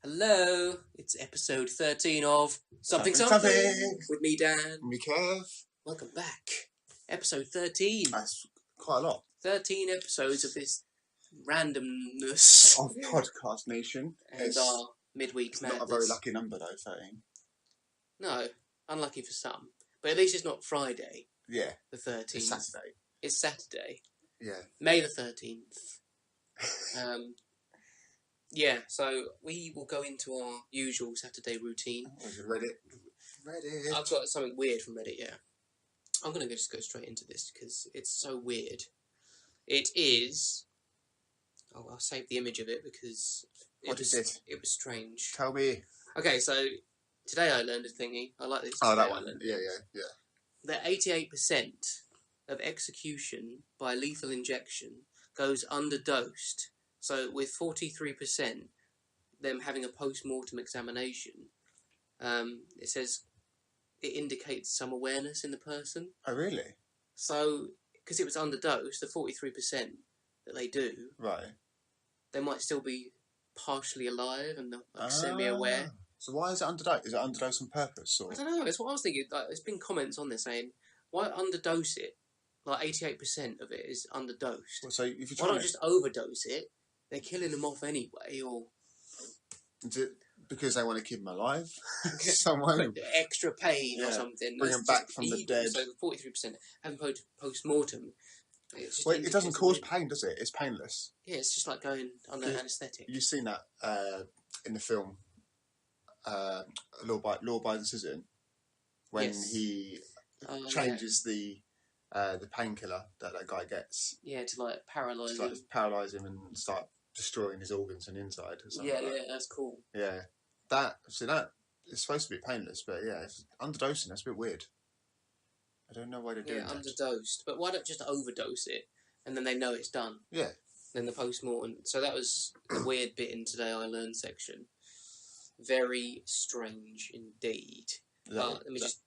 Hello, it's episode 13 of Something with me, Dan. And me, Kev. Welcome back. Episode 13. That's quite a lot. 13 episodes of this randomness. Of Podcast Nation. And our midweek madness. Not a very lucky number, though, 13. No, unlucky for some. But at least it's not Friday. Yeah. The 13th. It's Saturday. It's Saturday. Yeah. May the 13th. Yeah, so we will go into our usual Saturday routine. Reddit. I've got something weird from Reddit, yeah. I'm going to just go straight into this because it's so weird. It is... Oh, I'll save the image of it because... What is it? It was strange. Tell me. Okay, so today I learned a thingy. I like this. Oh, that one. Yeah. That 88% of execution by lethal injection goes underdosed. So with 43%, them having a post-mortem examination, it says it indicates some awareness in the person. Oh, really? So, because it was underdosed, the 43% that they do, right, they might still be partially alive and like, semi-aware. So why is it underdosed? Is it underdosed on purpose? Or? I don't know. That's what I was thinking. Like, there's been comments on there saying, why underdose it? Like 88% of it is underdosed. Well, so if you're why not just overdose it? They're killing them off anyway, or... Is it because they want to keep them alive? Someone extra pain or something. Bring them back from the dead. So 43% having post-mortem. Well, it doesn't cause pain, does it? It's painless. Yeah, it's just like going under anaesthetic. You've seen that in the film Law Abiding Citizen, when he changes the painkiller that guy gets. Yeah, to like paralyse him. To like paralyse him and start destroying his organs on the inside. Or something yeah, that's cool. Yeah, that is supposed to be painless, but yeah, it's underdosing. That's a bit weird. I don't know why they're doing that. Yeah, underdosed. But why not just overdose it and then they know it's done? Yeah. Then the post-mortem. So that was the weird bit in Today I Learned section. Very strange indeed. Let me just...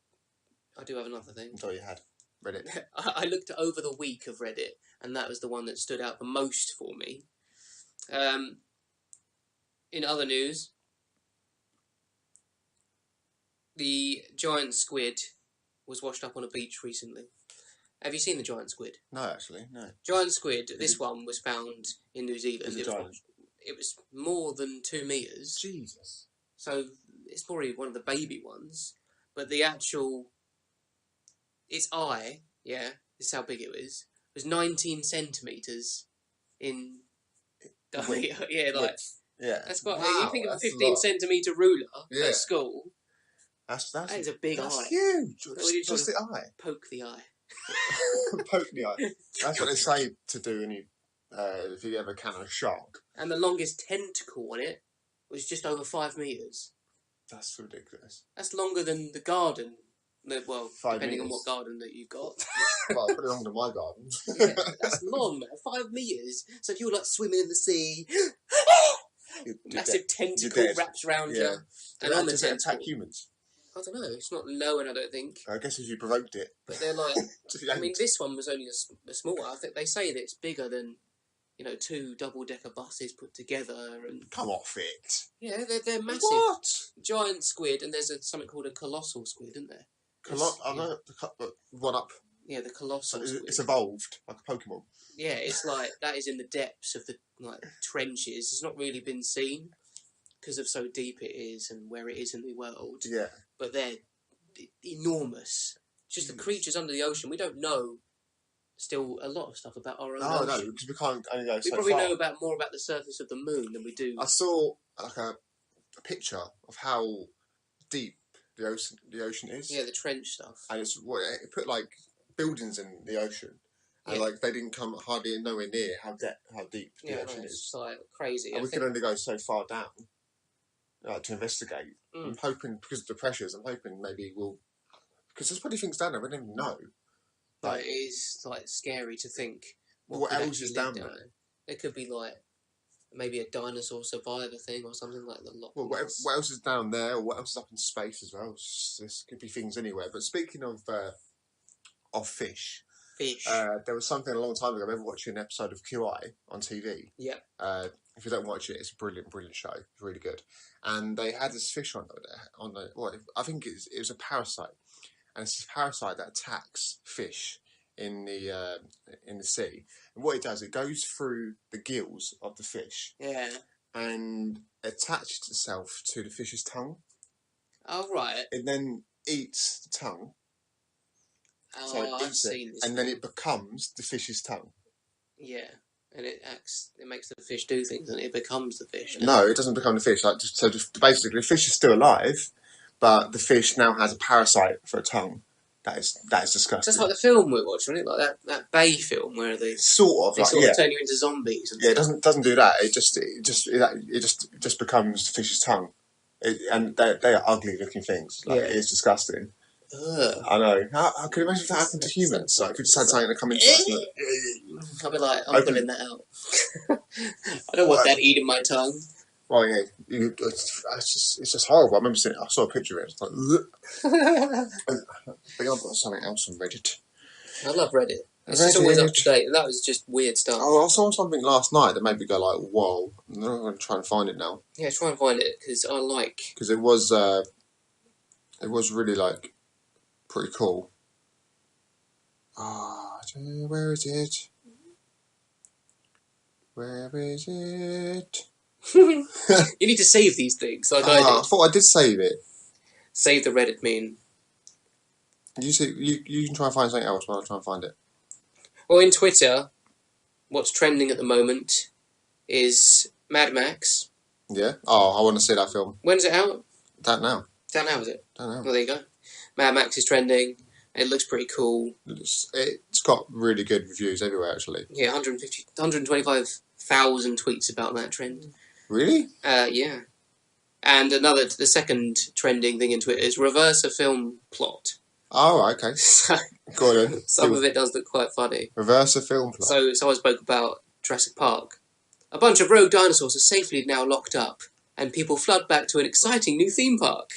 I do have another thing. I thought you had. Reddit. I looked over the week of Reddit, and that was the one that stood out the most for me. In other news, the giant squid was washed up on a beach recently. Have you seen the giant squid? No, actually, no. Giant squid, this one was found in New Zealand. It was more than 2 metres. Jesus. So it's probably one of the baby ones. But the actual... Its eye, yeah, this is how big it was 19 centimetres in diameter. Yeah, like... Yeah. That's quite... Wow, you think of a 15-centimetre ruler at school... That is a big eye. That's huge. Just the eye. Poke the eye. Poke the eye. That's what they say to do if you ever can a shark. And the longest tentacle on it was just over 5 metres. That's ridiculous. That's longer than the garden. Well, 5 depending meters. on what garden that you've got. Well, pretty longer than my garden. Yeah, that's long, man. 5 metres. So if you're like swimming in the sea, massive tentacle wraps around you. And on the does it attack humans? I don't know. It's not known, I don't think. I guess if you provoked it. But they're like... I mean, this one was only a small one. I think they say that it's bigger than, 2 double-decker buses put together. And come off it. Yeah, they're massive. What? Giant squid, and there's something called a colossal squid, isn't there? I know the one up. Yeah, the colossal squid. It's evolved, like a Pokemon. Yeah, it's like, that is in the depths of the trenches. It's not really been seen because of so deep it is and where it is in the world. Yeah. But they're enormous. Just the creatures under the ocean. We don't know still a lot of stuff about our own ocean. No, because we can't only go so far. We probably know more about the surface of the moon than we do. I saw like a picture of how deep the ocean is. Yeah, the trench stuff. And it put like buildings in the ocean. And they didn't come hardly nowhere near how deep the ocean is. It's like crazy. And we can only go so far down. To investigate. I'm hoping, because of the pressures, maybe we'll... Because there's probably things down there we don't even know. Like, it is scary to think what else is down there. There could be maybe a dinosaur survivor thing or something like the Loch Ness. Well, what else is down there, or what else is up in space as well? There could be things anywhere. But speaking of fish, Fish. There was something a long time ago. I remember watching an episode of QI on TV. Yeah. If you don't watch it, it's a brilliant show. It's really good. And they had this fish on the I think it was a parasite, and it's this parasite that attacks fish in the sea. And what it does, it goes through the gills of the fish. Yeah. And attaches itself to the fish's tongue. Oh, right. It then eats the tongue. Oh, So I've seen this. And then it becomes the fish's tongue. Yeah. And it makes the fish do things, and it becomes the fish. No, it doesn't become the fish. Just basically, the fish is still alive, but the fish now has a parasite for a tongue. That is disgusting. Just like the film we watched, wasn't it? Like that Bay film where they sort of turn you into zombies. And it doesn't do that. It just becomes the fish's tongue, and they are ugly looking things. It's disgusting. Ugh. I know. How could you imagine if that happened to humans? Like, if you just had something to come into us. I'll be like, I'm pulling that out. I don't want that eating my tongue. Well, yeah, it's just horrible. I saw a picture of it. It's like, I think I've got something else on Reddit. I love Reddit. It's just always up to date, and that was just weird stuff. Oh, I saw something last night that made me go like, whoa. I'm going to try and find it now. Yeah, try and find it, because I like... Because it was really, like, pretty cool. Where is it? Where is it? You need to save these things, like I did. I thought I did save it. Save the Reddit meme. You can try and find something else while I try and find it. Well, in Twitter, what's trending at the moment is Mad Max. Yeah? Oh, I want to see that film. When's it out? Don't know. Don't know, is it? Don't know. Well, there you go. Mad Max is trending. It looks pretty cool. It's got really good reviews everywhere, actually. Yeah, 125,000 tweets about that trend. Really? Yeah. And the second trending thing in Twitter is reverse a film plot. Oh, right, okay. So, go on. Some of it does look quite funny. Reverse a film plot. So I spoke about Jurassic Park. A bunch of rogue dinosaurs are safely now locked up, and people flood back to an exciting new theme park.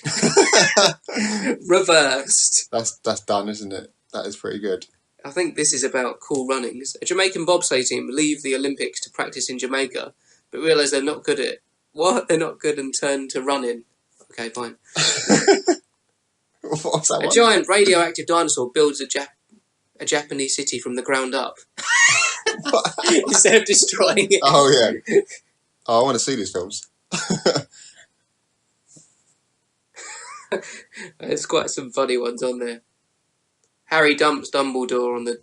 Reversed. That's done, isn't it? That is pretty good. I think this is about cool runnings. A Jamaican bobsleigh team leave the Olympics to practice in Jamaica, but realise they're not good at it. What? They're not good and turn to running. Okay, fine. What's that one? A giant radioactive dinosaur builds a Japanese city from the ground up. Instead of destroying it. Oh, yeah. Oh, I want to see these films. There's quite some funny ones on there. Harry dumps Dumbledore on the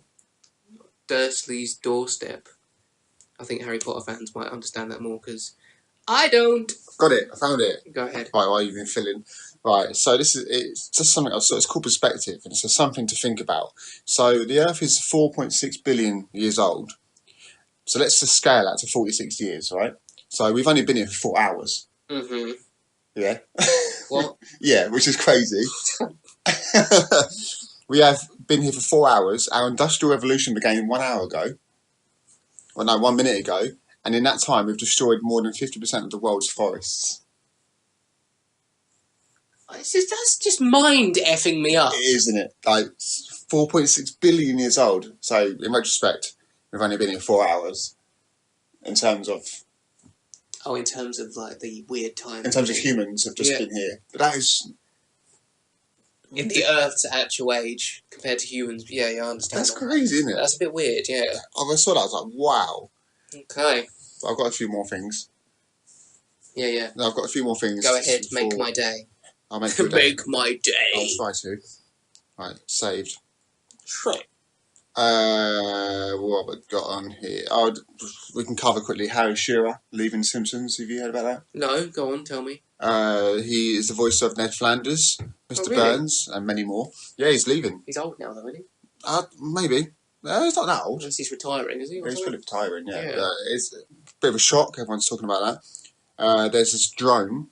Dursleys' doorstep. I think Harry Potter fans might understand that more, because I don't. Got it. I found it. Go ahead. Right, while you've been filling. Right, so it's just something else. So it's called perspective, and it's just something to think about. So the Earth is 4.6 billion years old. So let's just scale that to 46 years, right? So we've only been here for 4 hours. Mm-hmm. Yeah. What? Yeah, which is crazy. We have been here for 4 hours. Our industrial revolution began 1 hour ago. Well, no, 1 minute ago. And in that time, we've destroyed more than 50% of the world's forests. That's just mind effing me up. It is, isn't it? Like 4.6 billion years old. So in retrospect, we've only been here 4 hours. In terms of like the weird time. In terms of humans have just been here. But that is. In the Earth's actual age compared to humans, yeah, I understand. That's crazy, isn't it? That's a bit weird, yeah. I saw that, I was like, wow. Okay. But I've got a few more things. Yeah. No, I've got a few more things. Go ahead, make my day. I'll make your day. Make my day. I'll try to. Right, saved. Right. What have I got on here? We can cover quickly Harry Shearer leaving Simpsons. Have you heard about that? No, go on, tell me. He is the voice of Ned Flanders, Mr. Really? Burns, and many more. Yeah, he's leaving. He's old now, though, isn't he? Maybe. He's not that old. Unless he's retiring, is he? He's fully retiring, yeah. Yeah. It's a bit of a shock. Everyone's talking about that. There's this drone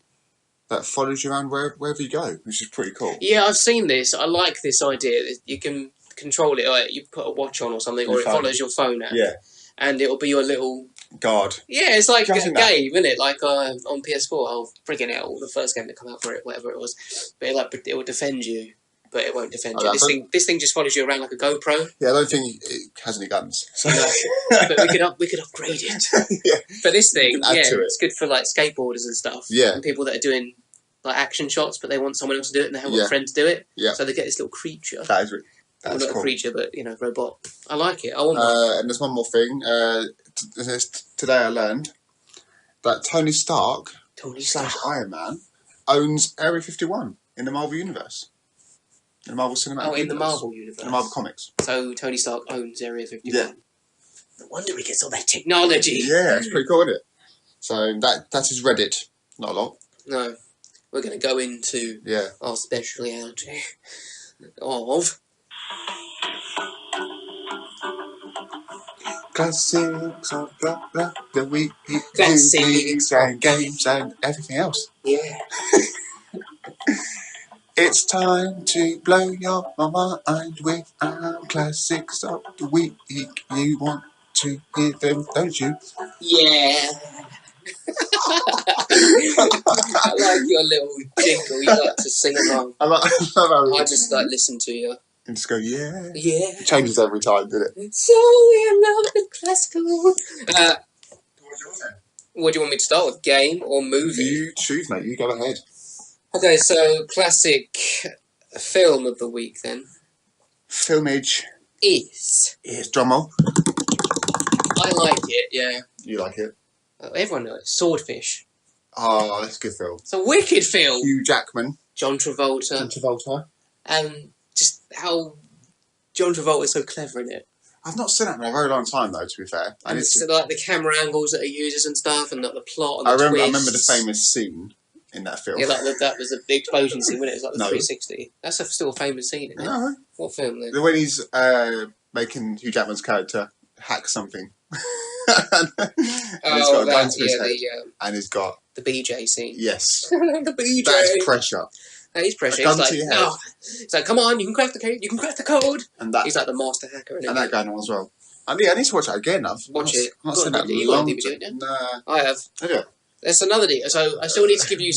that follows you around wherever you go, which is pretty cool. Yeah, I've seen this. I like this idea. You can control it. Like you put a watch on or something, or it follows your phone app. Yeah. And it'll be your little... guard. Yeah, it's like a game, isn't it? Like on PS4, friggin' hell, the first game that came out for it, whatever it was. But it will defend you. but it won't defend you. This thing just follows you around like a GoPro. Yeah, I don't think it has any guns. So. No, but we could upgrade it. Yeah. For this thing, it's good for like skateboarders and stuff. Yeah. And people that are doing like action shots, but they want someone else to do it, and they haven't got a friend to do it. Yeah. So they get this little creature. That's not cool. A creature, but robot. I like it. I want one. And there's one more thing. Today I learned that Tony Stark / Iron Man owns Area 51 in the Marvel Universe. In the Marvel Cinematic Universe. In the Marvel Universe. In the Marvel Comics. So Tony Stark owns Area 51. Yeah. No wonder he gets all that technology. Yeah, it's pretty cool, isn't it? So that is Reddit. Not a lot. No. We're going to go into our speciality of... Classics of the week. Classics and games and everything else. Yeah. It's time to blow your mind with our classics of the week. You want to hear them, don't you? Yeah. I like your little jingle. You like to sing along. I just like listen to you. And just go, yeah. Yeah. It changes every time, doesn't it? So we love the classical. What do you want me to start with? Game or movie? You choose, mate. You go ahead. Okay, so classic film of the week then. Filmage is drumroll. I like it, yeah. You like it? Everyone knows it. Swordfish. Oh, that's a good film. It's a wicked film. Hugh Jackman. John Travolta. And just how John Travolta is so clever in it. I've not seen it in a very long time, though, to be fair. And it's like the camera angles that he uses and stuff, and like the plot and the I remember the famous scene in that film. Yeah, like that was the explosion scene, wasn't it? It was like the 360. That's still a famous scene, isn't it? No. What film then? When he's making Hugh Jackman's character hack something. And he's got a gun to his head. And he's got... The BJ scene. Yes. The BJ. That's pressure. That is pressure. Gun to your head. No. It's like, come on, you can crack the code. You can crack the code. And he's like the master hacker. And that going on as well. I need to watch that again. Watch it. I've not seen that you got a DVD, didn't you? Nah. I have. Have you? There's another DVD. So I still need to give you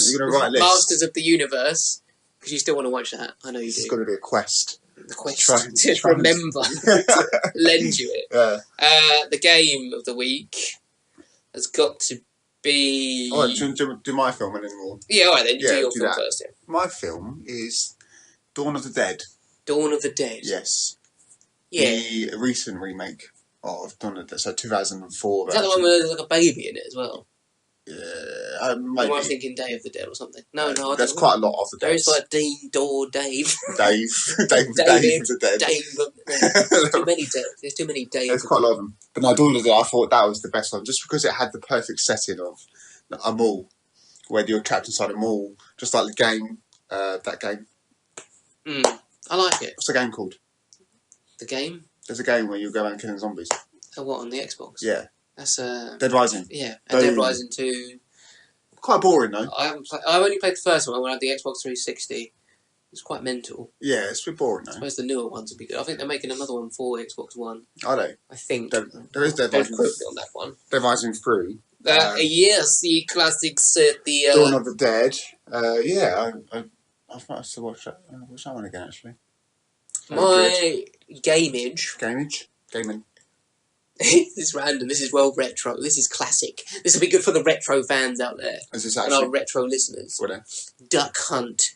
Masters of the Universe, because you still want to watch that. I know you do. It's got to be a quest. The quest to remember. To lend you it. Yeah. The game of the week has got to be... Alright, do my film and then we'll... Yeah, alright then. You do your film first. Yeah. My film is Dawn of the Dead. Dawn of the Dead? Yes. Yeah. The recent remake of Dawn of the Dead, so 2004. Is that the one where there's like a baby in it as well? Yeah, maybe. Or am I thinking Day of the Dead or something? No, there's quite a lot of the Dead. There's like Dean, Dave. Dave the Dead. There's too many Dead. There's too many Dave. There's quite a lot of them. But no, Dawn of the Dead, I thought that was the best one, just because it had the perfect setting of a mall, where you're trapped inside a mall, just like the game, that game. I like it. What's the game called? The game? There's a game where you go around killing zombies. Oh, what, on the Xbox? Yeah. That's Dead Rising. Yeah, and Dead Rising 2. Quite boring though. I only played the first one when I had the Xbox 360. It's quite mental. Yeah, it's a bit boring though. I suppose the newer ones would be good. I think they're making another one for Xbox One. Are they? I think. There is Dead Rising. on that one. Dead Rising 3. Yes, the classics. The Dawn of the Dead. Yeah, I've not to watch that. Watch that one again actually. My gaming. This is random. This is well retro. This is classic. This will be good for the retro fans out there. Is this actually? And our retro listeners. What? Duck Hunt.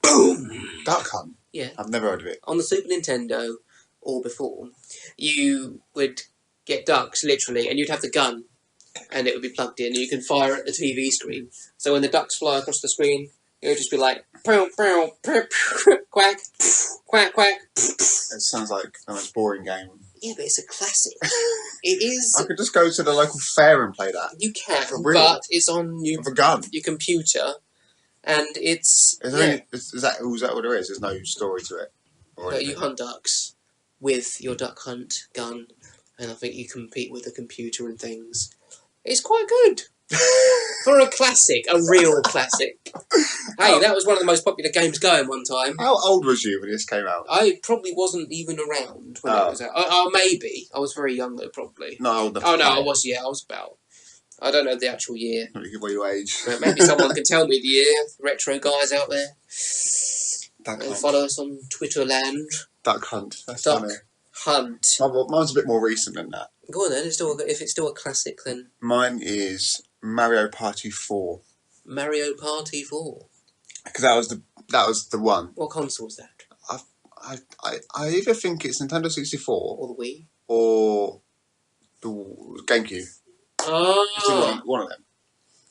Boom. Duck Hunt. Yeah. I've never heard of it. On the Super Nintendo or before, you would get ducks literally, and you'd have the gun, and it would be plugged in, and you can fire at the TV screen. So when the ducks fly across the screen, it would just be like quack, quack, quack. It sounds like the most boring game. Yeah, but it's a classic. It is. I could just go to the local fair and play that. You can, but it's on your computer, and it's. Is that what there is? There's no story to it. No, you hunt ducks with your duck hunt gun, and I think you compete with the computer and things. It's quite good. For a classic, a real classic. Hey, that was one of the most popular games going one time. How old was you when this came out? I probably wasn't even around when it was out. Maybe. I was very young though, probably. Not old enough. Oh no, I was about... I don't know the actual year. Not give away your age. But maybe someone can tell me the year. Retro guys out there. Duck And Hunt. follow us on Twitterland. Duck Hunt. That's Duck funny. Hunt. Mine's a bit more recent than that. Go on then. If it's still a classic, then Mine is Mario Party 4. Mario Party 4. Because that was the one. What console was that? I either think it's Nintendo 64 Or the Wii? or the GameCube. Oh. It's one of them.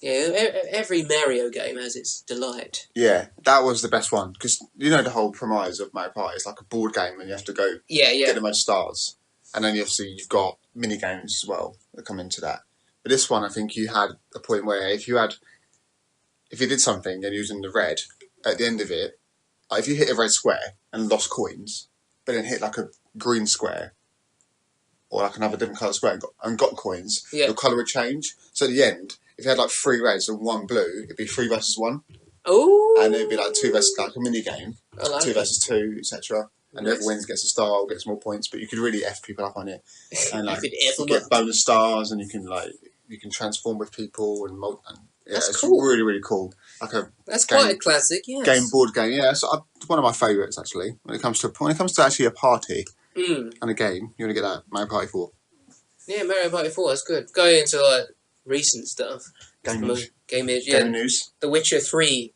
Yeah, every Mario game has its delight. Yeah, that was the best one. Because you know the whole premise of Mario Party. It's like a board game and you have to go get the most stars. And then obviously you've got mini games as well that come into that. But this one, I think you had a point where if you did something and you was in the red, at the end of it, if you hit a red square and lost coins, but then hit like a green square or like another different colour square and got coins, your colour would change. So at the end, if you had like 3 reds and 1 blue, it'd be 3 versus 1. Oh. And it'd be like 2 versus like a mini game, 2 versus 2, etc. And whoever wins gets a star or gets more points. But you could really F people up on it, and like you get bonus stars, and you can transform with people and it's cool. Really really cool. That's quite a classic, yes. Board game, yeah. So one of my favourites actually. When it comes to actually a party and a game, you want to get that Mario Party 4. Yeah, Mario Party 4. That's good. Going into like recent stuff. Game news. Game news. The Witcher 3.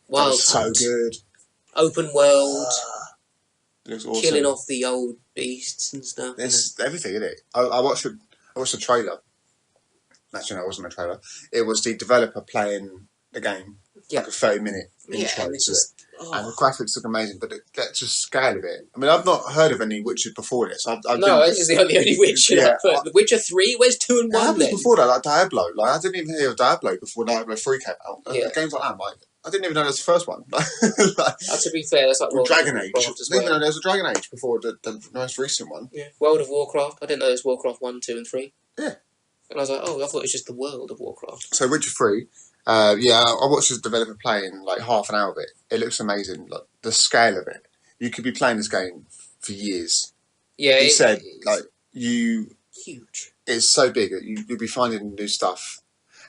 Wild Hunt. So good. Open world. Looks awesome. Killing off the old beasts and stuff. There's everything in it. I watched the trailer. Actually, no, it wasn't a trailer. It was the developer playing the game. Like a 30-minute intro to it. And the graphics look amazing, but the scale of it. I mean, I've not heard of any Witcher before this. This is the only Witcher. The Witcher 3? Where's 2 and 1 then? That was before that, like Diablo. Like, I didn't even hear of Diablo before Diablo 3 came out. Games like that, like, I didn't even know there was the first one. To be fair, that's like Dragon Age. I didn't even know there was a Dragon Age before the most recent one. Yeah. World of Warcraft. I didn't know there was Warcraft 1, 2 and 3. Yeah. And I was like, I thought it was just the world of Warcraft. So Witcher 3, I watched the developer playing like half an hour of it. It looks amazing. Like the scale of it. You could be playing this game for years. Yeah. He said, like, huge. It's so big that you'll be finding new stuff.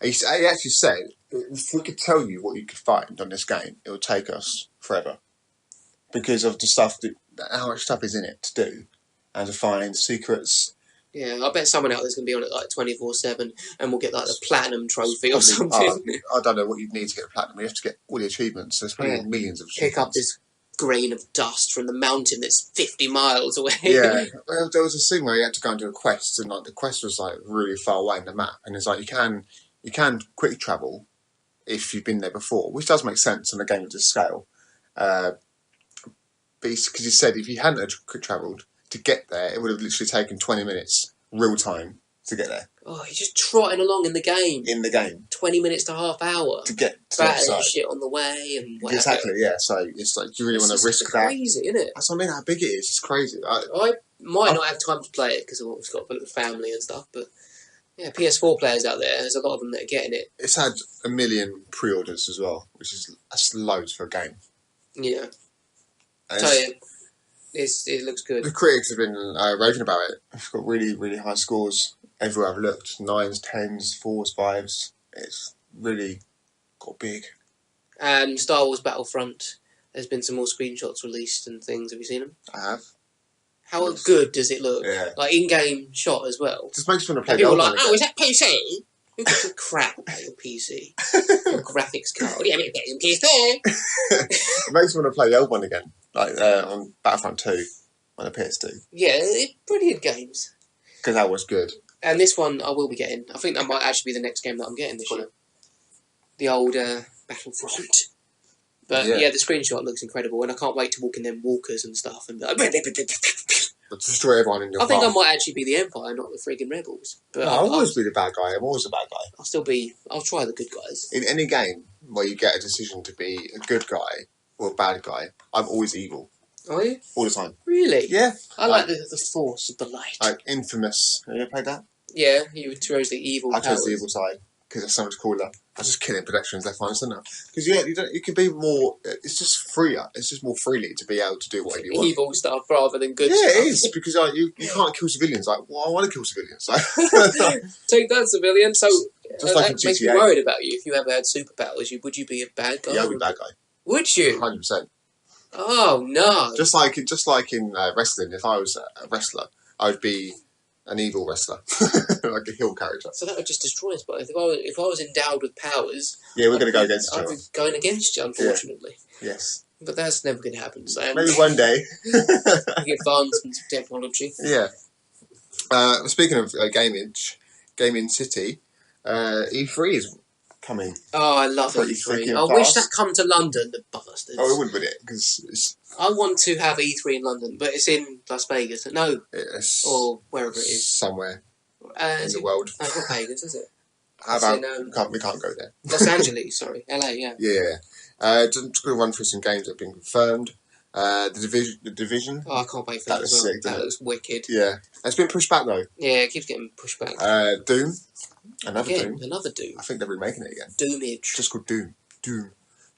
He actually said, if we could tell you what you could find on this game, it would take us forever. Because of the stuff, how much stuff is in it to do. And to find secrets. Yeah, I bet someone out there's going to be on it like 24/7 and we'll get like the platinum trophy or something. I don't know what you'd need to get platinum. You have to get all the achievements. There's probably millions of achievements. Pick up this grain of dust from the mountain that's 50 miles away. Yeah, well, there was a thing where you had to go and do a quest, and like the quest was like really far away in the map, and it's like you can quick travel if you've been there before, which does make sense in a game of this scale. But because he said if you hadn't quick travelled to get there, it would have literally taken 20 minutes real time to get there. Oh, you're just trotting along in the game. 20 minines to half hour. To get to battling shit on the way and whatever. Exactly, yeah. So it's like, do you really want to risk that? It's crazy, isn't it? That's what I mean, how big it is. It's crazy. I might not have time to play it because I've always got a family and stuff, but yeah, PS4 players out there's a lot of them that are getting it. It's had 1 million pre-orders as well, that's loads for a game. Yeah. Tell you, it looks good. The critics have been raving about it. It's got really, really high scores everywhere I've looked. 9s, 10s, 4s, 5s. It's really got big. And Star Wars Battlefront, there's been some more screenshots released and things. Have you seen them? I have. How good does it look? Yeah. Like in-game shot as well. It just makes you want to play. People are like, is that PC? Who gives a crap about your PC? Your graphics card? Yeah, I mean, PS4. It makes me want to play the old one again, like on Battlefront 2 on the PS2. Yeah, brilliant games. Because that was good. And this one I will be getting. I think that might actually be the next game that I'm getting this year. The old Battlefront. But yeah, the screenshot looks incredible, and I can't wait to walk in them walkers and stuff and be like, destroy everyone in your I think I might actually be the Empire, not the friggin' rebels. But no, I'll always be the bad guy. I'm always the bad guy. I'll try the good guys. In any game where you get a decision to be a good guy or a bad guy, I'm always evil. Are you? All the time. Really? Yeah. I like the force of the light. Like Infamous. Have you ever played that? Yeah, you chose the evil I chose the evil side because it's so much cooler. I was just killing productions left, right, and centre. Because you can be more. It's just freer. It's just more freely to be able to do whatever you want. Evil stuff rather than good stuff. Yeah, it is because you can't kill civilians. Like, well, I want to kill civilians. Take that, civilian. So just like that makes me worried about you. If you ever had superpowers, would you be a bad guy? Yeah, I'd be a bad guy. Would you? 100%. Oh no! Just like in wrestling, if I was a wrestler, I would be an evil wrestler, like a heel character. So that would just destroy us. But if I was endowed with powers, yeah, we're going to go against each I'd other. be going against you, unfortunately. Yeah. Yes. But that's never going to happen. So maybe one day. the advancements of technology. Yeah. Speaking of Gaming City, E3 is coming. Oh, I love E3. I wish that come to London, the bastards. Oh, it wouldn't, would it? Because I want to have E3 in London, but it's in Las Vegas. No, or wherever it is. Somewhere in the world. No, not Vegas, is it? How about we can't go there. Los Angeles, sorry, LA, yeah. Yeah. Just going to run through some games that have been confirmed. The Division. Oh, I can't wait for that as well. Sick, that looks wicked. Yeah, it's been pushed back though. Yeah, it keeps getting pushed back. Doom. Another Doom. I think they're remaking it again. Doomage. Just called Doom.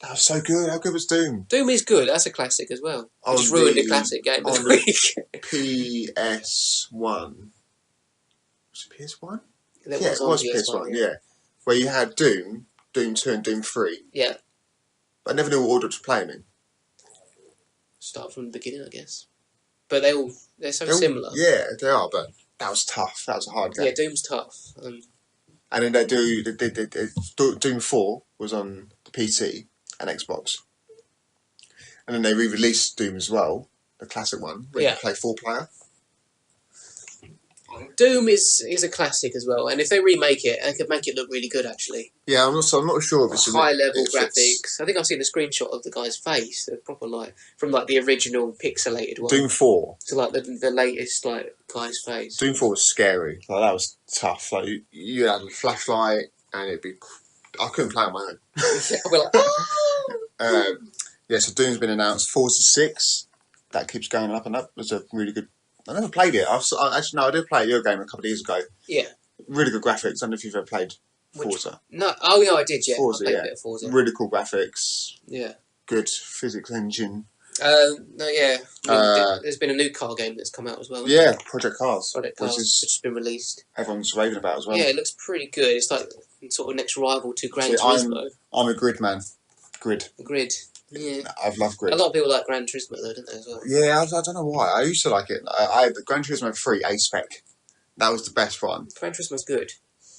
That was so good. How good was Doom? Doom is good. That's a classic as well. Just ruined the classic game of the week. PS1. Was it PS1? Yeah, it was PS1, yeah. Where you had Doom, Doom 2 and Doom 3. Yeah. But I never knew what order to play them in. Start from the beginning, I guess. But they're so similar. Yeah, they are, but that was tough. That was a hard game. Yeah, Doom's tough. And then Doom 4 was on the PC and Xbox. And then they re-released Doom as well, the classic one, where you can play 4-player. Doom is a classic as well, and if they remake it, they could make it look really good actually. Yeah, I'm not sure if it's high level graphics. I think I've seen a screenshot of the guy's face, proper from the original pixelated one. Doom 4. So the latest guy's face. Doom 4 was scary. That was tough. You had a flashlight and it'd be. I couldn't play on my own. Yeah, so Doom's been announced. Forza 6. That keeps going up and up. It was a really good. I never played it. I did play a Eurogame a couple of years ago. Yeah. Really good graphics. I don't know if you've ever played Forza. No. Oh, no, I did, yeah. Forza, I played a bit of Forza. Really cool graphics. Yeah. Good physics engine. No, yeah. There's been a new car game that's come out as well. Yeah, Project Cars. Which has been released. Everyone's raving about as well. Yeah, it looks pretty good. It's sort of next rival to Gran Turismo. I'm a Grid man. Grid. Yeah. I've loved Grid. A lot of people like Gran Turismo though, don't they, as well? Yeah, I don't know why. I used to like it. I had the Gran Turismo 3 A-Spec. That was the best one. Gran Turismo's good.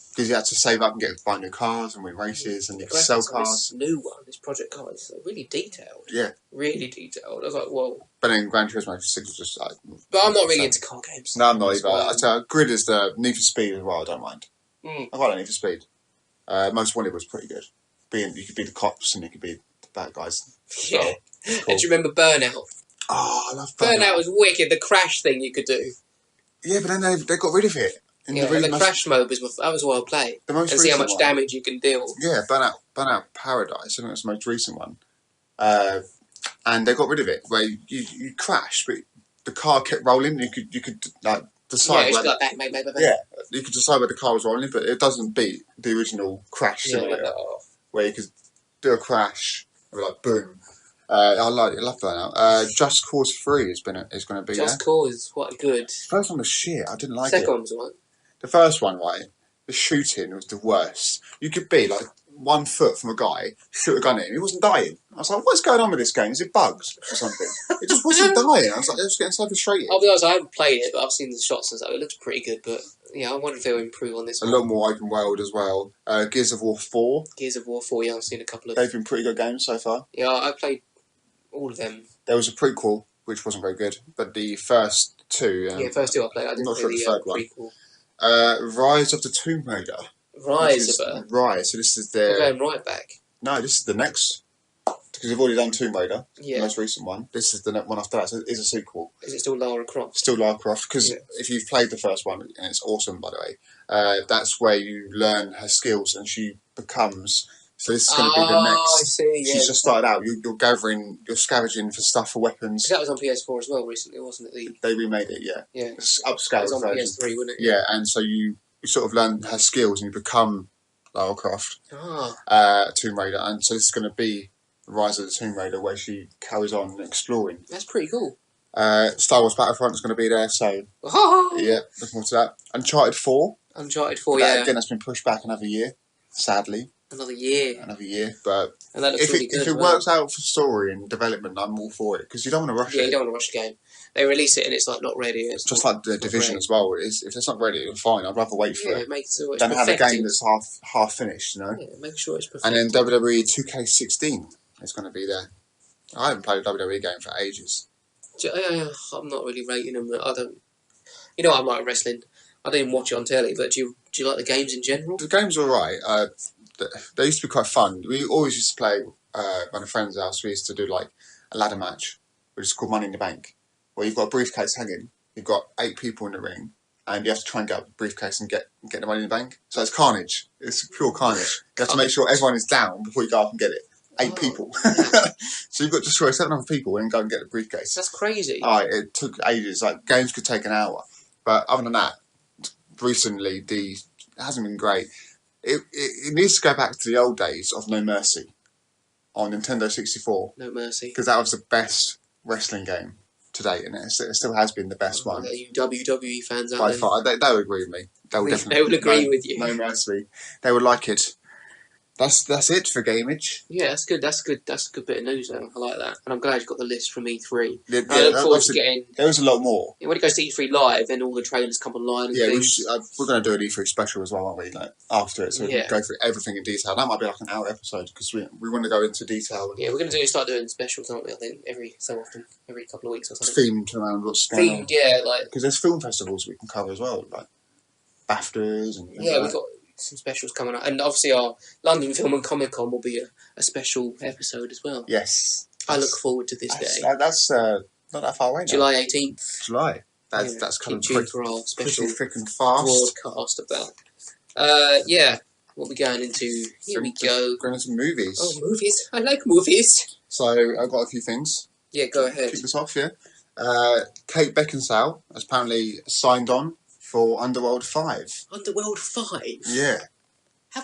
Because you had to save up and buy new cars and win races and you could sell cars. This new one, this Project Car, is really detailed. Yeah. Really detailed. I was like, whoa. But then Gran Turismo 6 was just like... But I'm not really into car games. No, I'm not either. I tell you, Grid is the Need for Speed as well, I don't mind. I quite like Need for Speed. Most Wanted was pretty good. You could be the cops and you could be the bad guys. Yeah. Cool. And do you remember Burnout? Oh, I love Burnout. Burnout was wicked. The crash thing you could do. Yeah, but then they got rid of it. The crash mode was what I played. And see how much damage you can deal. Yeah, Burnout Paradise. I think that's the most recent one. And they got rid of it where you crashed, but the car kept rolling. You could decide. Yeah, you could decide where the car was rolling, but it doesn't beat the original Crash simulator where you could do a crash and be like boom. I love Burnout. Just Cause 3 is going to be Just Cause is quite good. First one was shit. I didn't like it. Second one was what? The first one, right? The shooting was the worst. You could be 1 foot from a guy, shoot a gun at him. He wasn't dying. I was like, what's going on with this game? Is it bugs or something? It just wasn't dying. I was like, I was getting so frustrated. I'll be honest, I haven't played it, but I've seen the shots and stuff. It looks pretty good, but yeah, I wonder if they'll improve on this one. A lot more open world as well. Gears of War 4. Gears of War 4, yeah, I've seen a couple of... They've been pretty good games so far. Yeah, I played all of them. There was a prequel, which wasn't very good, but the first two... first two I played. I didn't play the third prequel. Rise of the Tomb Raider. Rise. So this is the... We're going right back. No, this is the next... Because we've already done Tomb Raider, the most recent one. This is the one after that, so it's a sequel. Is it still Lara Croft? Still Lara Croft, because if you've played the first one, and it's awesome, by the way, that's where you learn her skills, and she becomes... So this is going to be the next... I see, yeah. She's just started out. You're scavenging for stuff, for weapons. That was on PS4 as well recently, wasn't it? They remade it, yeah. Yeah. It's upscaled version. It was on version. PS3, wasn't it? Yeah, and so you sort of learn her skills and you become Lara Croft, Tomb Raider, and so this is going to be Rise of the Tomb Raider where she carries on exploring. That's pretty cool. Star Wars Battlefront is going to be there, so yeah, looking forward to that. Uncharted 4. Uncharted 4, yeah. Again, that's been pushed back another year, sadly. Another year. But and that looks really good. If it works out for story and development, I'm all for it because you don't want to rush it. Yeah, you don't want to rush the game. They release it and it's like not ready. It's just like the Division as well. If it's not ready, fine. I'd rather wait for it. Make sure it's than perfected. have a game that's half finished. You know. Yeah, make sure it's perfected. And then WWE 2K16 is going to be there. I haven't played a WWE game for ages. I'm not really rating them. I don't. You know, I'm like wrestling. I don't even watch it on telly. But do you like the games in general? The games are alright. They used to be quite fun. We always used to play at a friend's house. We used to do like a ladder match, which is called Money in the Bank, where you've got a briefcase hanging. You've got 8 people in the ring, and you have to try and get up the briefcase and get the money in the bank. So it's carnage. It's pure carnage. You have to make sure everyone is down before you go up and get it. 8 people. So you've got to destroy 7 other people and go and get the briefcase. That's crazy. It took ages. Like games could take an hour, but other than that, recently it hasn't been great. It needs to go back to the old days of No Mercy on Nintendo 64. No Mercy. Because that was the best wrestling game to date, and it still has been the best one. Are you WWE fans out By there? far, they would agree with me. They would agree with you. No Mercy. They would like it. That's it for Gameage. Yeah, that's good. That's good. That's a good bit of news, though. I like that, and I'm glad you got the list from E3. Yeah, I look forward to getting. There was a lot more. When it goes to E3 live, then all the trailers come online. And things. We're going to do an E3 special as well, aren't we? Like after it, so we can go through everything in detail. That might be like an hour episode because we want to go into detail. Yeah, we're going to start doing specials, aren't we? I think every so often, every couple of weeks or something. Themed around what's going on. Yeah, like because there's film festivals we can cover as well, like BAFTAs and we've got some specials coming up, and obviously our London Film and Comic Con will be a special episode as well. Yes, I look forward to this day. That's not that far away now. July 18th. July. That's kind of for our special freaking fast broadcast of that. Yeah, what we going into? Here we go. Going into movies. Oh, movies! I like movies. So I've got a few things. Yeah, go ahead. Kick this off, yeah. Kate Beckinsale has apparently signed on for Underworld 5. Underworld 5? Yeah.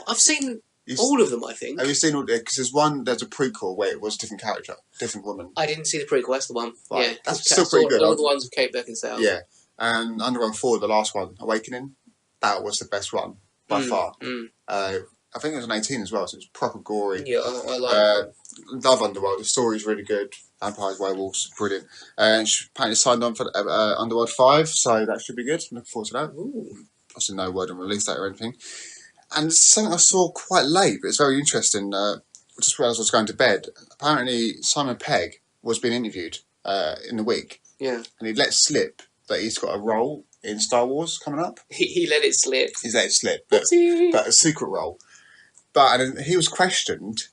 I've seen all of them, I think. Have you seen all? Because there's a prequel where it was a different character, different woman. I didn't see the prequel. That's the one. Right. Yeah, that's still pretty good. All the ones with Kate Beckinsale. Yeah, and Underworld 4, the last one, Awakening, that was the best one by far. I think it was an 18 as well, so it was proper gory. Yeah, I like it. Love Underworld. The story's really good. Vampires, werewolves, brilliant. And she apparently signed on for Underworld 5, so that should be good. Looking forward to that. Ooh. Obviously, no word on release date or anything. And it's something I saw quite late, but it's very interesting. Just as I was going to bed, apparently Simon Pegg was being interviewed in the week. Yeah. And he let slip that he's got a role in Star Wars coming up. He let it slip. He's let it slip, but a secret role. But and he was questioned.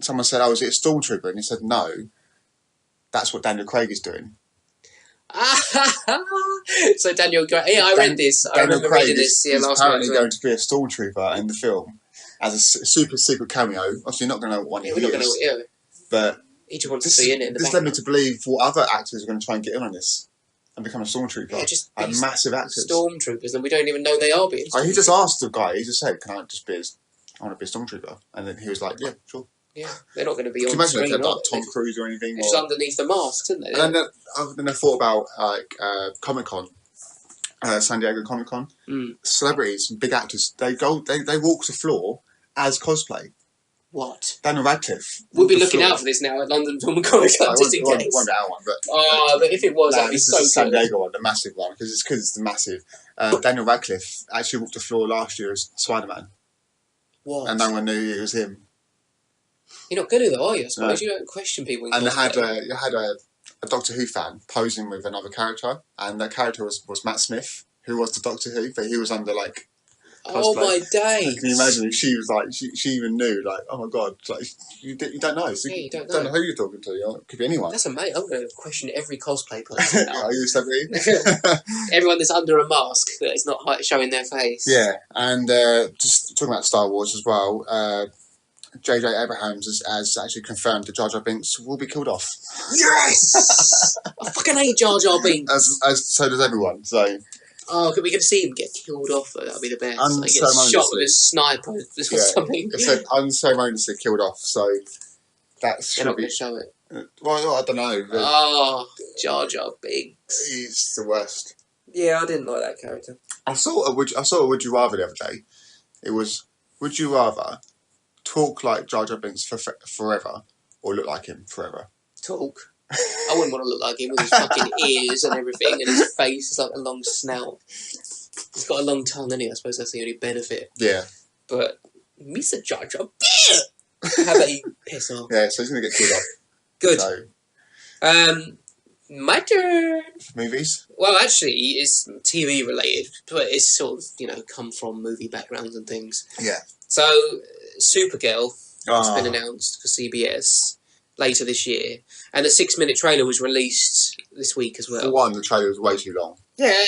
Someone said, "Oh, is it a stormtrooper?" And he said, "No, that's what Daniel Craig is doing." So Daniel Craig. Yeah, I read this. I remember reading this. Yeah, last night. He's apparently going to be a stormtrooper in the film as a super secret cameo. Obviously, you're not going to know what one he is. We're not going to know. But he just wants to be in it. This led me to believe what other actors are going to try and get in on this and become a stormtrooper. Yeah, just massive actors. Stormtroopers, and we don't even know they are being. He just asked the guy. He just said, "Can I just be? I want to be a stormtrooper." And then he was like, "Yeah, sure." Yeah, they're not going to be on screen. Can you imagine if they had like Tom Cruise or anything? It's underneath the masks, isn't it? And then I thought about Comic Con, San Diego Comic Con. Celebrities, big actors, they walk the floor as cosplay. What? Daniel Radcliffe. We'll be looking out for this now at London Film and Comic Con just in case. It won't be our one, but but if it was, that'd be so good. San good. Diego one, the massive one, because it's the massive. Daniel Radcliffe actually walked the floor last year as Spider-Man. What? And no one knew it was him. You're not good at it, are you? I suppose you don't question people. And you had a Doctor Who fan posing with another character, and that character was Matt Smith, who was the Doctor Who, but he was under like. Cosplay. Oh my days! Can you imagine if she was like she even knew like, oh my god, like you don't know. So you don't know who you're talking to. It could be anyone. That's amazing. I'm going to question every cosplay person. Are you a celebrity? Everyone that's under a mask that is not showing their face. Yeah, and just talking about Star Wars as well. J.J. Abrams has actually confirmed that Jar Jar Binks will be killed off. Yes! I fucking hate Jar Jar Binks. As so does everyone. So. Oh, could we get to see him get killed off? That'd be the best. Like, get shot with a sniper or something. It said unceremoniously killed off. So that should They're not going to show it. Well, I don't know. Jar Jar Binks. He's the worst. Yeah, I didn't like that character. I saw a Would You Rather the other day. It was, would you rather talk like Jar Jar Binks forever, or look like him forever? Talk. I wouldn't want to look like him with his fucking ears and everything, and his face is like a long snout. He's got a long tongue, anyway. I suppose that's the only benefit. Yeah. But Mr. Jar Jar Binks, how about you piss off? Yeah, so he's gonna get killed off. Good. So, my turn. Movies? Well, actually, it's TV related, but it's sort of, come from movie backgrounds and things. Yeah. So, Supergirl has been announced for CBS later this year, and the 6-minute trailer was released this week as well. For one, the trailer was way too long. Yeah,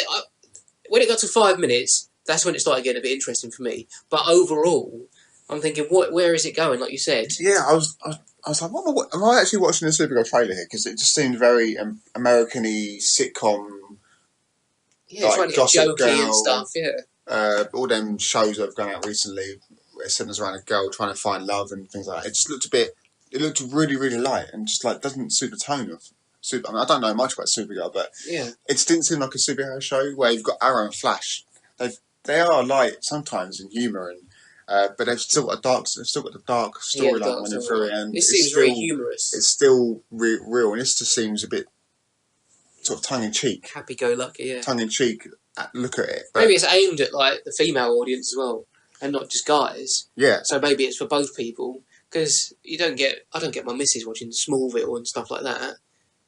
when it got to 5 minutes, that's when it started getting a bit interesting for me. But overall, I'm thinking, where is it going, like you said? Yeah, I was like, am I actually watching the Supergirl trailer here? Because it just seemed very American-y, sitcom. Yeah, like trying to get Gossip jokey Girl, and stuff, yeah. All them shows that have gone out recently, where it centers around a girl trying to find love and things like that. It just looked it looked really, really light and just like doesn't suit the tone of Super. I mean, I don't know much about Supergirl, but yeah, it didn't seem like a superhero show where you've got Arrow and Flash. They are light sometimes in humour and. But they've still got the dark storyline running through it, and it seems very humorous. It's still real, and this just seems a bit sort of tongue in cheek. Happy-go-lucky, yeah. Tongue in cheek. Look at it. But maybe it's aimed at like the female audience as well, and not just guys. Yeah. So maybe it's for both people, because I don't get my missus watching Smallville and stuff like that.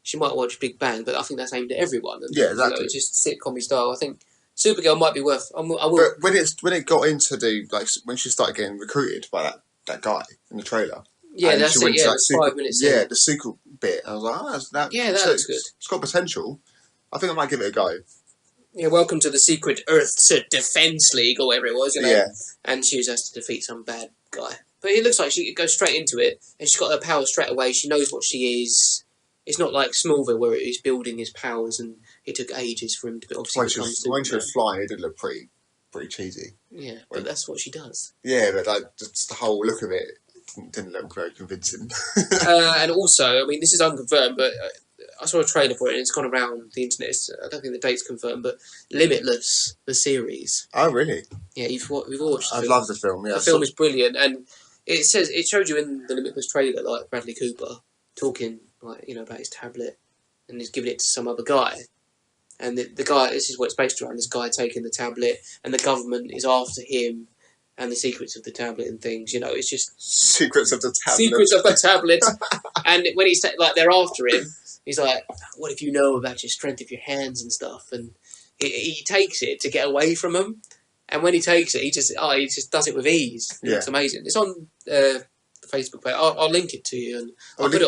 She might watch Big Bang, but I think that's aimed at everyone. And, yeah, exactly. It's just sitcom style. I think Supergirl might be worth. I will. But when it got into when she started getting recruited by that guy in the trailer. Yeah, that's it. Yeah, 5 minutes. Yeah, the secret bit. I was like, that looks good. It's got potential. I think I might give it a go. Yeah, welcome to the Secret Earth's Defense League or whatever it was. Yeah. And she has to defeat some bad guy. But it looks like she goes straight into it, and she's got her powers straight away. She knows what she is. It's not like Smallville where he's building his powers and it took ages for him to obviously become Superman. When she was flying, it did look pretty cheesy. Yeah, but that's what she does. Yeah, but just the whole look of it didn't look very convincing. And also, I mean, this is unconfirmed, but I saw a trailer for it and it's gone around the internet. I don't think the date's confirmed, but Limitless, the series. Oh, really? Yeah, we've watched I love the film, yeah. The film is brilliant, and it showed you in the Limitless trailer, like, Bradley Cooper talking, like, about his tablet, and he's giving it to some other guy. And the guy, this is what it's based around, this guy taking the tablet, and the government is after him, and the secrets of the tablet and things, it's just... Secrets of the tablet. Secrets of the tablet. And when he's, like, they're after him, he's like, what if you know about your strength of your hands and stuff? And he takes it to get away from them. And when he takes it, he just does it with ease. Yeah. It's amazing. It's on the Facebook page. I'll link it to you, and I'll link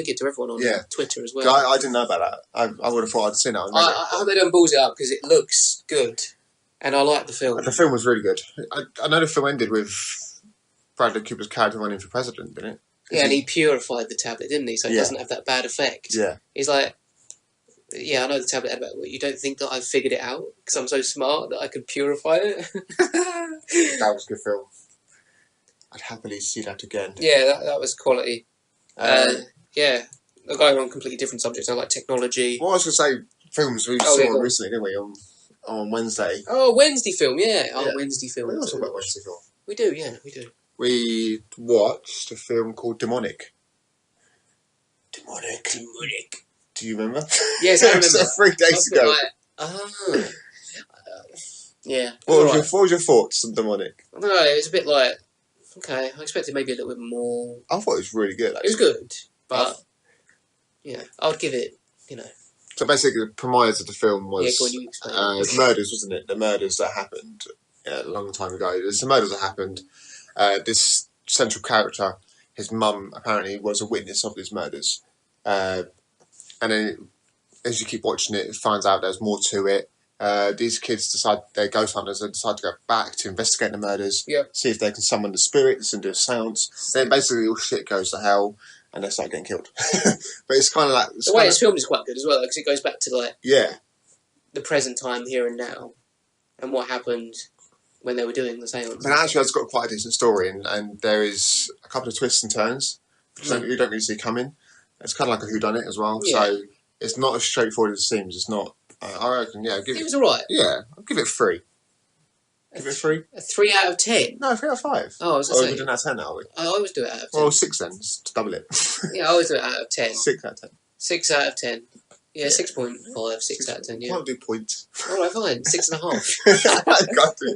it to everyone on Twitter as well. I didn't know about that. I would have thought I'd seen it. I hope they don't balls it up because it looks good, and I like the film. The film was really good. I know the film ended with Bradley Cooper's character running for president, didn't it? Yeah, and he purified the tablet, didn't he? So it doesn't have that bad effect. Yeah. He's like, yeah, I know the tablet, but you don't think that I've figured it out because I'm so smart that I could purify it? That was a good film. I'd happily see that again. Yeah, that was quality. Yeah, going on completely different subjects. I like technology. Well, I was going to say films we saw recently, didn't we, on Wednesday? Oh, Wednesday film, yeah. Wednesday film. We also talk about Wednesday film. We do, yeah, we do. We watched a film called Demonic. Do you remember? Yes, I remember. So 3 days ago. Yeah. What was your thoughts on Demonic? I don't know, it was a bit like, okay, I expected maybe a little bit more. I thought it was really good, actually. It was good, but, I would give it, So basically, the premise of the film was murders, wasn't it? The murders that happened a long time ago. There's some murders that happened. This central character, his mum, apparently was a witness of these murders. And then, as you keep watching it, it finds out there's more to it. These kids they're ghost hunters, and decide to go back to investigate the murders, see if they can summon the spirits and do a seance. Then basically all shit goes to hell, and they start getting killed. But it's kind of like... The way it's filmed is quite good as well, because it goes back to, like... Yeah. The present time, here and now, and what happened when they were doing the seance. But actually, it's got quite a decent story, and there is a couple of twists and turns, which you don't really see coming. It's kind of like a whodunit as well, so it's not as straightforward as it seems. It's not... I reckon, it was alright. Yeah, I'll give it 3. Give it a 3. A 3 out of 10? No, 3 out of 5. Oh, I was going to say. We're doing out of 10 now, are we? I always do it out of 10. Well, 6 then, just to double it. Yeah, I always do it out of 10. 6 out of 10. 6 out of 10. Yeah, 6.5, 6 out of 10, yeah. Can't do points. Alright, fine. 6.5. I can't do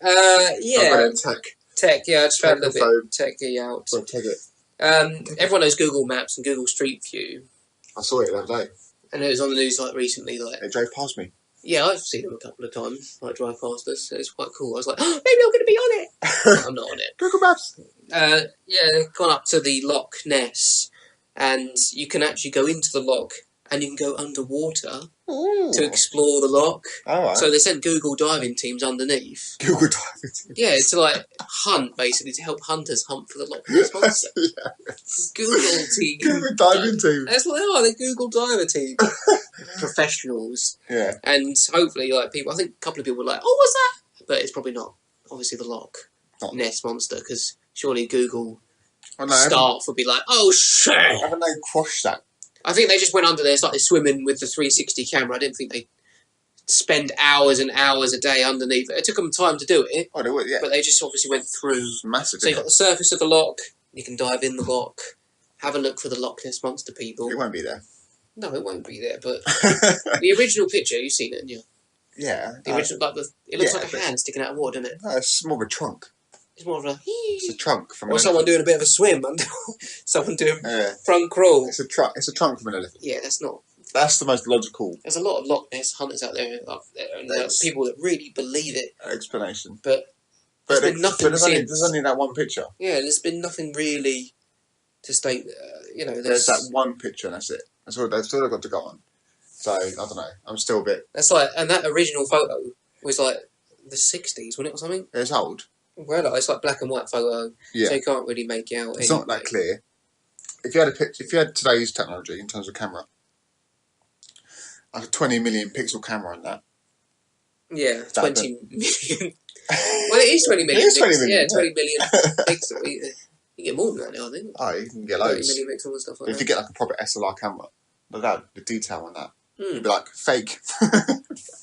that. Yeah. Tech. Tech, yeah, I just found a bit Technophobe. techy out. Well, take it. Everyone knows Google Maps and Google Street View. I saw it the other day. And it was on the news like recently, like... It drove past me. Yeah, I've seen them a couple of times, like drive past us. It's quite cool. I was like, oh, maybe I'm going to be on it. But I'm not on it. Google Maps. Yeah, they've gone up to the Loch Ness, and you can actually go into the loch, and you can go underwater to explore the loch. Oh, right. So they sent Google diving teams underneath. Google diving team. Yeah, to like hunt, basically, to help hunters hunt for the Loch Ness monster. Google team. Google diving team. That's what they are. They're Google diver team. Professionals. Yeah. And hopefully, like people, I think a couple of people were like, "Oh, what's that?" But it's probably not. Obviously, the Loch Ness monster, because surely Google staff would be like, "Oh shit!" Haven't they quashed that? I think they just went under there, started swimming with the 360 camera. I didn't think they spend hours and hours a day underneath it. It took them time to do it. Oh, they would, yeah. But they just obviously went through. It's massive. So you've got the surface of the loch. You can dive in the loch. Have a look for the Loch Ness monster, people. It won't be there. No, it won't be there. But the original picture, you've seen it, haven't you? Yeah. The original, like it looks like a hand sticking out of water, doesn't it? No, it's more of a trunk. It's more of a. It's a trunk from. Or someone doing a bit of a swim. Someone doing Yeah. front crawl. It's a trunk. It's a trunk from an elephant. Yeah, that's not. That's the most logical. There's a lot of Loch Ness hunters out there, and people that really believe it. Explanation. But there's been nothing there's only that one picture. Yeah, there's been nothing really to state. There's that one picture, and that's it. That's all they've got to go on. So I don't know. I'm still a bit. That's like, and that original photo was like the 60s, wasn't it, or something? It's old. Well, it's like black and white photo, Yeah. so you can't really make out. It's not that clear. If you had a picture, if you had today's technology in terms of camera, like a 20 million pixel camera on that. Yeah, 20 million. Well, it is 20 million. It is 20 million. Yeah, 20 million pixels. You get more than that now, I think. Oh, you can get loads. 30 million pixels and stuff like If that. you get like a proper SLR camera, look at the detail on that. Mm. It'd be like fake.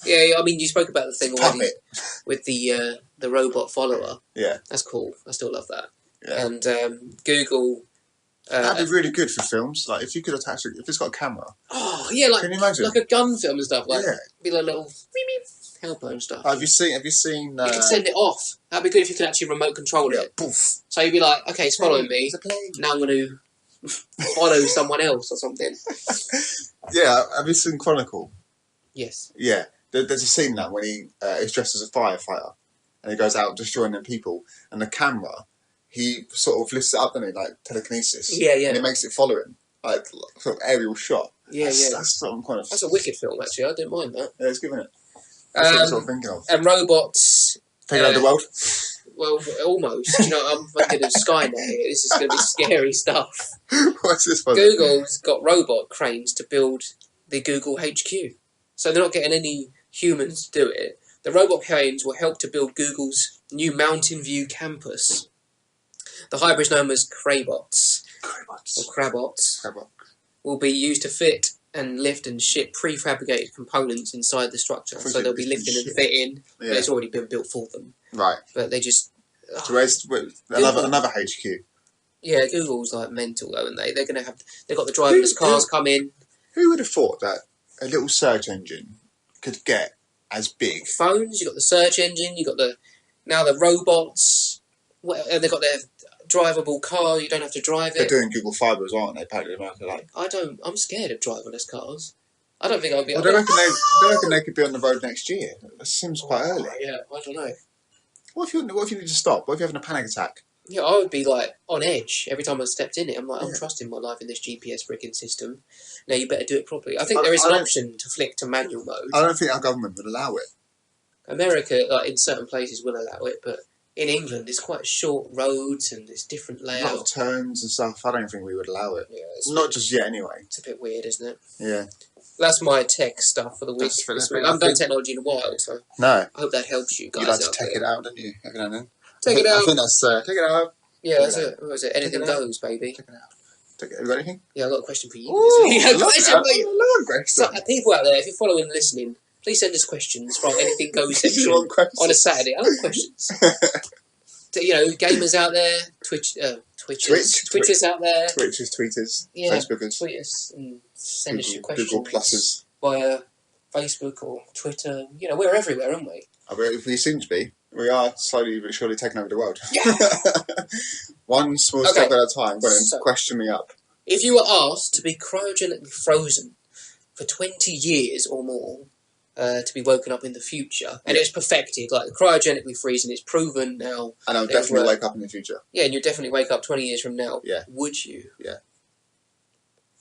Yeah, I mean, you spoke about the thing already Puppet. with the robot follower. Yeah. That's cool. I still love that. Yeah. And Google. That'd be really good for films. Like if you could attach it, if it's got a camera. Oh yeah, like can you imagine? like a gun film and stuff. Like Yeah. be like little helper and stuff. Have you seen? You could send it off. That'd be good if you could actually remote control it. Poof. So you'd be like, okay, it's following me. It's a plane. Now I'm going to follow someone else or something. Yeah. Have you seen Chronicle? Yes. Yeah. There's a scene now when he is dressed as a firefighter and he goes out destroying them people, and the camera, he sort of lifts it up and like telekinesis. Yeah, yeah. And it makes it follow him, like sort of aerial shot. Yeah, that's, yeah. That's what I'm kind of. That's a wicked film, actually. I didn't mind that. Yeah, it's giving it. That's what I'm sort of thinking of. And robots. Taking over the world. Well, almost. You know, I'm thinking of Skynet here. This is going to be scary stuff. What's this one? Google's got robot cranes to build the Google HQ. So they're not getting any humans to do it. The robot cranes will help to build Google's new Mountain View campus. The hybrids known as Crabots. Or Crabots. Will be used to fit and lift and ship prefabricated components inside the structure. So they'll be lifting and fitting, but it's already been built for them. Right. But they just... So where's another HQ? Yeah, Google's like mental though, and they're going to have... They've got the driverless cars come in. Who would have thought that a little search engine could get as big? Phones, you've got the search engine, you've got the robots, and they've got their drivable car, you don't have to drive it. They're doing Google Fiber as well, aren't they? Apparently, America, like. I'm scared of driverless cars. I don't think I'll be. Well, they reckon they could be on the road next year. That seems quite early. Yeah, I don't know. What if you need to stop? What if you're having a panic attack? Yeah, I would be like on edge every time I stepped in it. I'm like, I'm trusting my life in this GPS freaking system. Now you better do it properly. I think there is an option to flick to manual mode. I don't think our government would allow it. America, like in certain places, will allow it, but in England, it's quite short roads and it's different A lot layout. of turns and stuff. I don't think we would allow it. Yeah, it's Not just yet, anyway. It's a bit weird, isn't it? Yeah. That's my tech stuff for the week. I haven't done technology in a while, so no. I hope that helps you guys. You like to take it out, don't you? Every now and then. Take it out. I think that's take it out. Yeah, that's it. What was it? Anything goes, baby. Take it out. Have you got anything? Yeah, I've got a question for you. Ooh, This week. I love it. So, people out there, if you're following and listening, Please send us questions from Anything Goes You section want questions? on a Saturday. I love questions. Gamers out there, Twitchers out there. Twitchers, tweeters, Yeah, Facebookers. tweet us and send us your questions. Google Pluses. Via Facebook or Twitter. We're everywhere, aren't we? We seem to be. We are slowly but surely taking over the world. Yeah. One small step at a time. Go on, question me up. If you were asked to be cryogenically frozen for 20 years or more, to be woken up in the future, and it's perfected, like cryogenically freezing, it's proven now. And I'll definitely wake up in the future. Yeah, and you'll definitely wake up 20 years from now. Yeah. Would you? Yeah.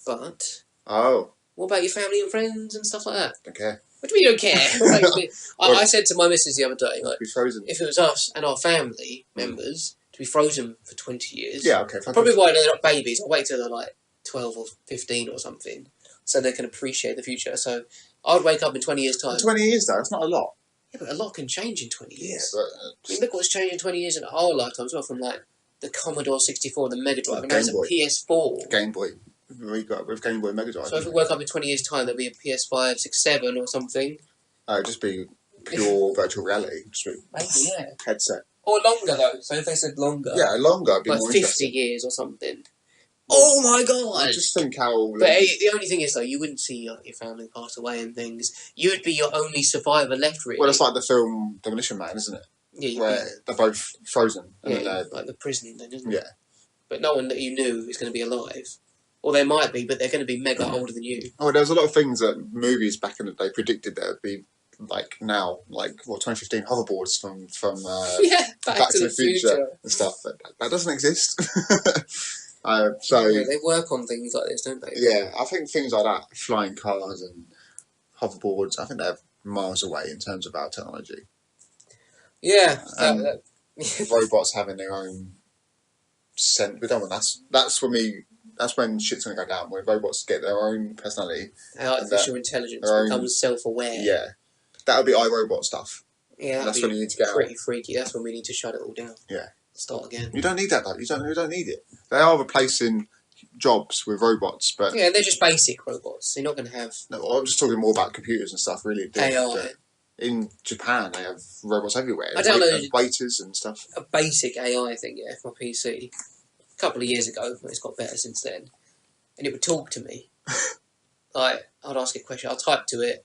But. Oh. What about your family and friends and stuff like that? Don't care. What do you mean you don't care? I said to my missus the other day, like, be frozen. If it was us and our family members to be frozen for 20 years. Yeah, okay. Probably why they're not babies. I'll wait till they're like 12 or 15 or something, so they can appreciate the future. So I'd wake up in 20 years' time. 20 years though, it's not a lot. Yeah, but a lot can change in 20 years. Yeah, but, look what's changed in 20 years in our lifetimes. Well, from like the Commodore 64, the Mega Drive, and now it's a PS4. Game Boy. With Game Boy Mega Drive. So if we woke up in 20 years' time, there'd be a PS5, 6, 7 or something. It'd just be pure virtual reality. Just be maybe, yeah. Headset. Or longer though. So if they said longer. Yeah, longer. It'd be like more 50 years or something. Oh my god! I just think how. But the only thing is though, you wouldn't see your family pass away and things. You'd be your only survivor left, really. Well, it's like the film Demolition Man, isn't it? Yeah. Where they're both frozen. Yeah, like the prison thing, isn't it? Yeah. But no one that you knew is going to be alive. Or they might be, but they're going to be mega older than you. Oh, there was a lot of things that movies back in the day predicted that would be like now, like 2015 hoverboards from Back to the Future and stuff. But that doesn't exist. So yeah, they work on things like this, don't they? Yeah, I think things like that, flying cars and hoverboards, I think they're miles away in terms of our technology. Yeah, robots having their own scent. We don't want that's when shit's gonna go down. When robots get their own personality, artificial intelligence becomes self-aware. Yeah, that would be iRobot stuff. Yeah, that's when you need to get pretty freaky. That's when we need to shut it all down. Yeah, start again. You don't need that though. You don't need it. They are replacing jobs with robots, but yeah, they're just basic robots. You're not going to have. No, I'm just talking more about computers and stuff. Really, AI. In Japan, they have robots everywhere. I don't know. Waiters and stuff. A basic AI thing, yeah, for my PC. A couple of years ago, it's got better since then, and it would talk to me. Like I'd ask it a question, I'd type to it,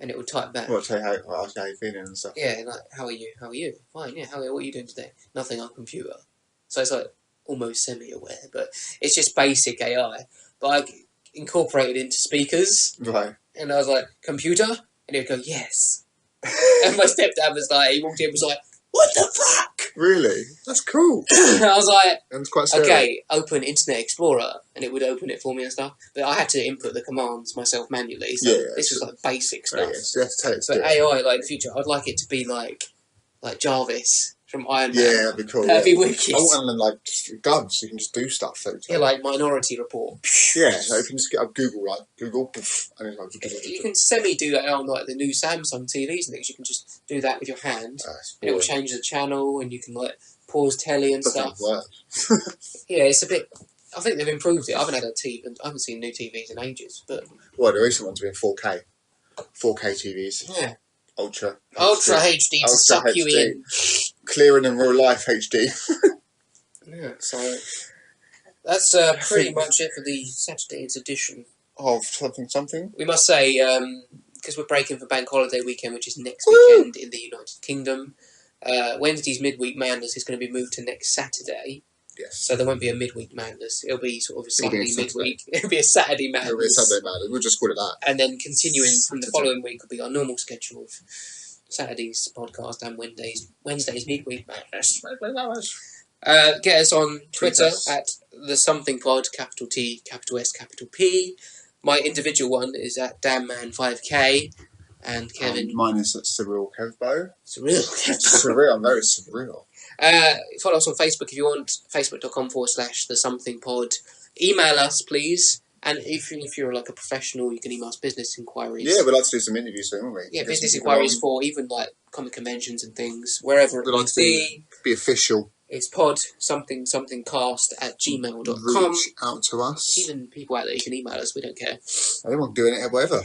and it would type back. Well, tell you how you're feeling and stuff. Yeah, like how are you? How are you? Fine. Yeah. What are you doing today? Nothing on computer. So it's like almost semi-aware, but it's just basic AI. But I incorporated into speakers. Right. And I was like, computer? And he'd go, yes. And my stepdad was like, he walked in and was like, what the fuck? Really? That's cool. I was like, it's quite scary. Okay, open Internet Explorer, and it would open it for me and stuff. But I had to input the commands myself manually, so this was like basic stuff. But AI, like in the future, I'd like it to be like Jarvis from Iron Man. Yeah, that'd be cool. That'd be wicked. I want them like guns, so you can just do stuff. Yeah, like Minority Report. Yeah, so you can just get up Google, and it's like... You can semi-do that on like the new Samsung TVs and things. You can just do that with your hand, and it will change the channel, and you can like pause telly and stuff. Yeah, it's a bit... I think they've improved it. I haven't had a TV, I haven't seen new TVs in ages, but... Well, the recent ones have been 4K. 4K TVs. Yeah. Ultra HD to suck you in. Clearer than real life HD. Yeah, so that's pretty much it for the Saturday's edition of something. We must say, because we're breaking for Bank Holiday weekend, which is next weekend in the United Kingdom, Wednesday's midweek madness is going to be moved to next Saturday. Yes. So there won't be a midweek madness. It'll be sort of a Saturday midweek. It'll be a Saturday madness. It'll be a Saturday madness. We'll just call it that. And then continuing from the following week will be our normal schedule of Saturday's podcast and Wednesday's midweek madness. Get us on Twitter at the Something Pod, capital T, capital S, capital P. My individual one is at DamMan5K. And Kevin. Mine is at Surreal Kevbo. Surreal. I'm very surreal. Follow us on Facebook if you want. Facebook.com/The Something Pod. Email us, please. And if you're like a professional, you can email us business inquiries. Yeah, we'd like to do some interviews soon, won't we? Yeah, business inquiries for even like comic conventions and things, wherever it might be. Be official. It's pod somethingcast@gmail.com. Reach out to us. Even people out there, you can email us. We don't care. Anyone doing it, whatever.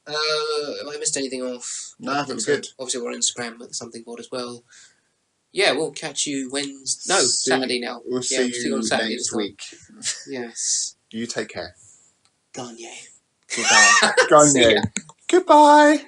Have I missed anything off? No, I think we're good. Obviously, we're on Instagram with something board as well. Yeah, we'll catch you Saturday now. We'll see you on Saturday next week. Yes. You take care. Gagne. Goodbye. Gagne. Goodbye.